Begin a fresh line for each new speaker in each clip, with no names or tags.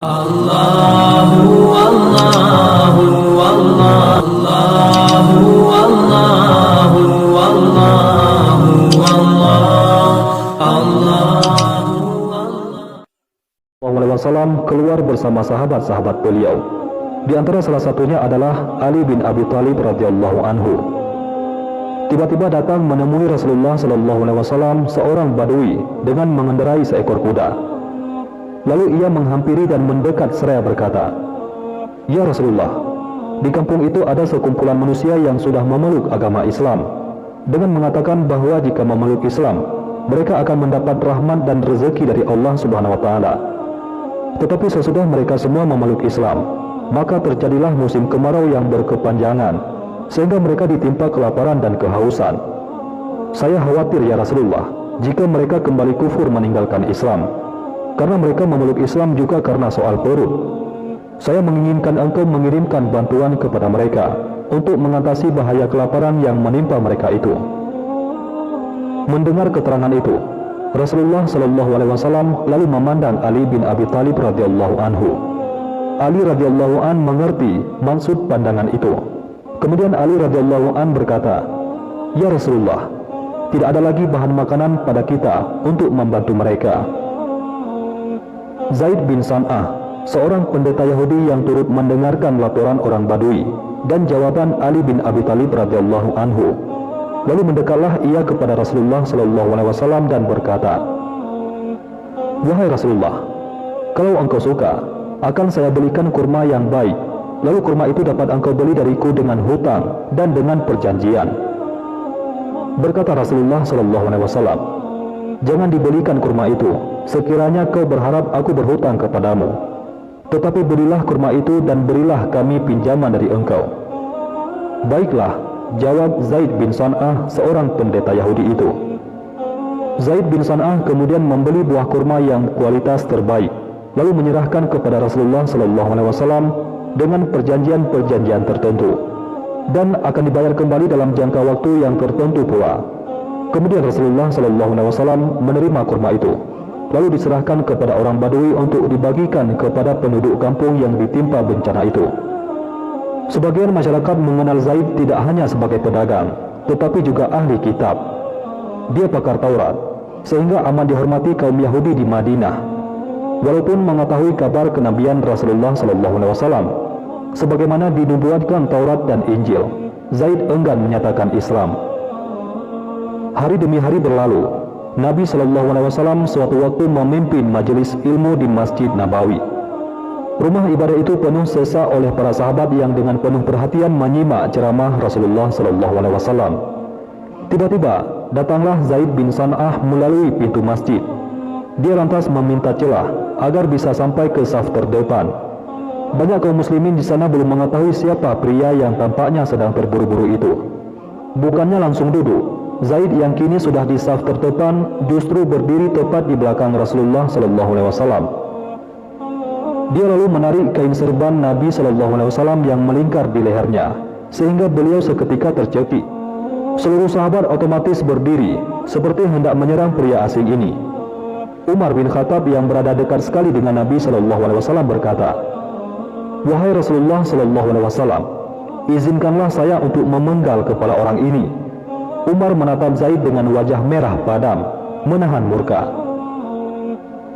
Allahu Allahu Allahu Allahu
Allahu Wasallam keluar bersama sahabat-sahabat beliau. Di antara salah satunya adalah Ali bin Abi Thalib radhiyallahu anhu. Tiba-tiba datang menemui Rasulullah sallallahu alaihi wasallam seorang badui dengan mengendarai seekor kuda. Lalu ia menghampiri dan mendekat seraya berkata, "Ya Rasulullah, di kampung itu ada sekumpulan manusia yang sudah memeluk agama Islam, dengan mengatakan bahwa jika memeluk Islam, mereka akan mendapat rahmat dan rezeki dari Allah Subhanahu wa taala. Tetapi sesudah mereka semua memeluk Islam, maka terjadilah musim kemarau yang berkepanjangan, sehingga mereka ditimpa kelaparan dan kehausan. Saya khawatir ya Rasulullah, jika mereka kembali kufur meninggalkan Islam, karena mereka memeluk Islam juga karena soal perut. Saya menginginkan engkau mengirimkan bantuan kepada mereka untuk mengatasi bahaya kelaparan yang menimpa mereka itu." Mendengar keterangan itu, Rasulullah Shallallahu Alaihi Wasallam lalu memandang Ali bin Abi Thalib radhiyallahu anhu. Ali radhiyallahu an mengerti maksud pandangan itu. Kemudian Ali radhiyallahu an berkata, "Ya Rasulullah, tidak ada lagi bahan makanan pada kita untuk membantu mereka." Zaid bin San'ah, seorang pendeta Yahudi yang turut mendengarkan laporan orang Badui dan jawaban Ali bin Abi Thalib radhiyallahu anhu, lalu mendekatlah ia kepada Rasulullah sallallahu alaihi wasallam dan berkata, "Wahai Rasulullah, kalau engkau suka, akan saya belikan kurma yang baik, lalu kurma itu dapat engkau beli dariku dengan hutang dan dengan perjanjian." Berkata Rasulullah sallallahu alaihi wasallam, "Jangan dibelikan kurma itu, sekiranya kau berharap aku berhutang kepadamu. Tetapi berilah kurma itu dan berilah kami pinjaman dari engkau." "Baiklah," jawab Zaid bin San'ah, seorang pendeta Yahudi itu. Zaid bin San'ah kemudian membeli buah kurma yang kualitas terbaik, lalu menyerahkan kepada Rasulullah sallallahu alaihi wasallam dengan perjanjian-perjanjian tertentu, dan akan dibayar kembali dalam jangka waktu yang tertentu pula. Kemudian Rasulullah sallallahu alaihi wasallam menerima kurma itu, lalu diserahkan kepada orang Badui untuk dibagikan kepada penduduk kampung yang ditimpa bencana itu. Sebagian masyarakat mengenal Zaid tidak hanya sebagai pedagang, tetapi juga ahli kitab. Dia pakar Taurat, sehingga amat dihormati kaum Yahudi di Madinah. Walaupun mengetahui kabar kenabian Rasulullah sallallahu alaihi wasallam, sebagaimana dinubuatkan Taurat dan Injil, Zaid enggan menyatakan Islam. Hari demi hari berlalu, Nabi Shallallahu Alaihi Wasallam suatu waktu memimpin majelis ilmu di Masjid Nabawi. Rumah ibadah itu penuh sesak oleh para sahabat yang dengan penuh perhatian menyimak ceramah Rasulullah Shallallahu Alaihi Wasallam. Tiba-tiba datanglah Zaid bin San'ah melalui pintu masjid. Dia lantas meminta celah agar bisa sampai ke saf terdepan. Banyak kaum muslimin di sana belum mengetahui siapa pria yang tampaknya sedang terburu-buru itu. Bukannya langsung duduk, Zaid yang kini sudah di saf terdepan justru berdiri tepat di belakang Rasulullah sallallahu alaihi wasallam. Dia lalu menarik kain serban Nabi sallallahu alaihi wasallam yang melingkar di lehernya, sehingga beliau seketika tercekik. Seluruh sahabat otomatis berdiri seperti hendak menyerang pria asing ini. Umar bin Khattab yang berada dekat sekali dengan Nabi sallallahu alaihi wasallam berkata, "Wahai Rasulullah sallallahu alaihi wasallam, izinkanlah saya untuk memenggal kepala orang ini." Umar menatap Zaid dengan wajah merah padam, menahan murka.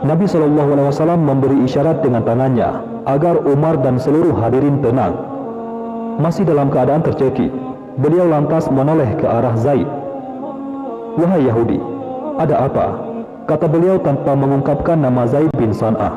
Nabi SAW memberi isyarat dengan tangannya agar Umar dan seluruh hadirin tenang. Masih dalam keadaan tercekik, beliau lantas menoleh ke arah Zaid. "Wahai Yahudi, ada apa?" kata beliau tanpa mengungkapkan nama Zaid bin San'ah.